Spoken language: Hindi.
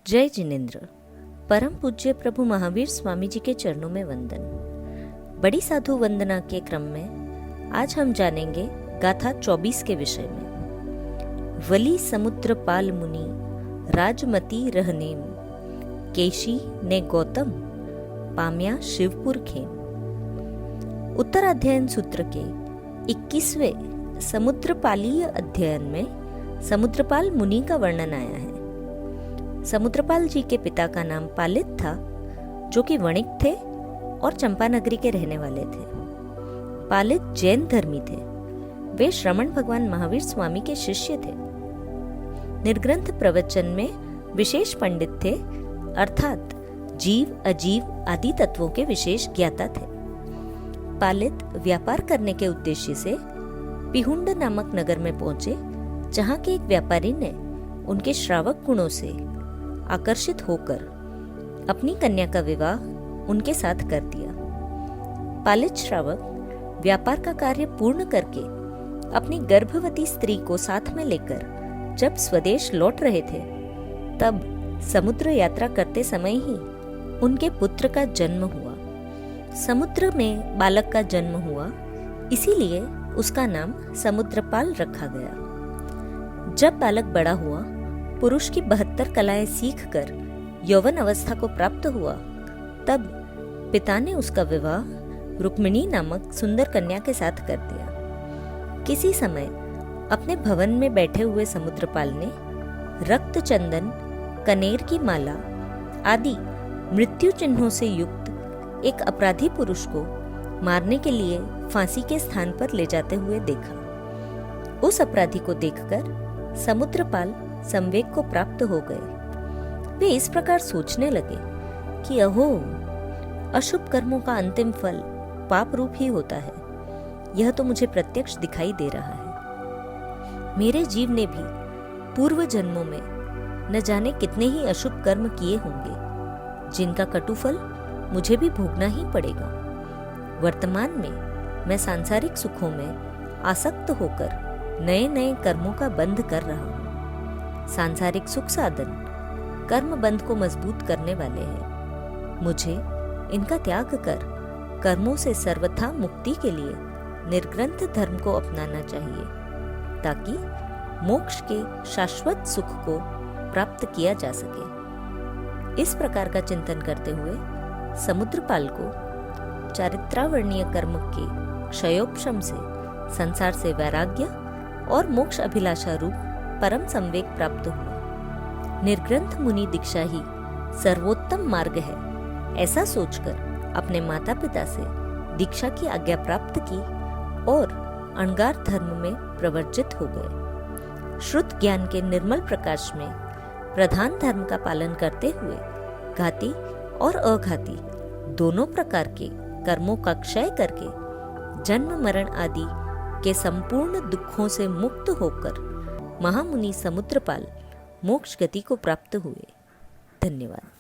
जय जिनेन्द्र। परम पूज्य प्रभु महावीर स्वामी जी के चरणों में वंदन। बड़ी साधु वंदना के क्रम में आज हम जानेंगे गाथा 24 के विषय में। वली समुद्र पाल मुनि राजमती रहनेम, केशी ने गौतम पाम्या शिवपुर खेम। उत्तराध्ययन सूत्र के 21वें समुद्रपालीय अध्ययन में समुद्रपाल मुनि का वर्णन आया है। समुद्रपाल जी के पिता का नाम पालित था, जो कि वणिक थे और चंपानगरी के रहने वाले थे। पालित जैन धर्मी थे। वे श्रमण भगवान महावीर स्वामी के शिष्य थे। निर्ग्रंथ प्रवचन में विशेष पंडित थे, अर्थात जीव अजीव आदि तत्वों के विशेष ज्ञाता थे। पालित व्यापार करने के उद्देश्य से पिहुंड नामक नगर में पहुंचे, जहां के एक व्यापारी ने उनके श्रावक गुणों से आकर्षित होकर अपनी कन्या का विवाह उनके साथ कर दिया। पालित श्रावक व्यापार का कार्य पूर्ण करके अपनी गर्भवती स्त्री को साथ में लेकर जब स्वदेश लौट रहे थे, तब समुद्र यात्रा करते समय ही उनके पुत्र का जन्म हुआ। समुद्र में बालक का जन्म हुआ, इसीलिए उसका नाम समुद्रपाल रखा गया। जब बालक बड़ा हुआ, पुरुष की 72 कलाएं सीखकर यौवन अवस्था को प्राप्त हुआ, तब पिता ने उसका विवाह रुक्मिणी नामक सुंदर कन्या के साथ कर दिया। किसी समय अपने भवन में बैठे हुए समुद्रपाल ने रक्त चंदन, कनेर की माला आदि मृत्यु चिन्हों से युक्त एक अपराधी पुरुष को मारने के लिए फांसी के स्थान पर ले जाते हुए देखा। उस अपराधी को देखकर समुद्रपाल संवेग को प्राप्त हो गए। वे इस प्रकार सोचने लगे कि अहो, अशुभ कर्मों का अंतिम फल पाप रूप ही होता है। यह तो मुझे प्रत्यक्ष दिखाई दे रहा है। मेरे जीव ने भी पूर्व जन्मों में न जाने कितने ही अशुभ कर्म किए होंगे, जिनका कटुफल मुझे भी भोगना ही पड़ेगा। वर्तमान में मैं सांसारिक सुखों में आसक्त होकर नए नए कर्मों का बंध कर रहा हूँ। सांसारिक सुख साधन कर्म बंध को मजबूत करने वाले हैं। मुझे इनका त्याग कर कर्मों से सर्वथा मुक्ति के लिए निर्ग्रंथ धर्म को अपनाना चाहिए, ताकि मोक्ष के शाश्वत सुख को प्राप्त किया जा सके। इस प्रकार का चिंतन करते हुए समुद्रपाल को चारित्रावर्णीय कर्म के क्षयोपशम से संसार से वैराग्य और मोक्ष अभिलाषा रूप परम संवेग प्राप्त हुआ। निर्ग्रंथ मुनि दीक्षा ही सर्वोत्तम मार्ग है, ऐसा सोचकर अपने माता पिता से दीक्षा की आज्ञा प्राप्त की और अणगार धर्म में प्रवर्जित हो गए। श्रुत ज्ञान के निर्मल प्रकाश में प्रधान धर्म का पालन करते हुए घाती और अघाती दोनों प्रकार के कर्मों का क्षय करके जन्म मरण आदि के संपूर्ण दुखों से मुक्त होकर महामुनि समुद्रपाल मोक्ष गति को प्राप्त हुए। धन्यवाद।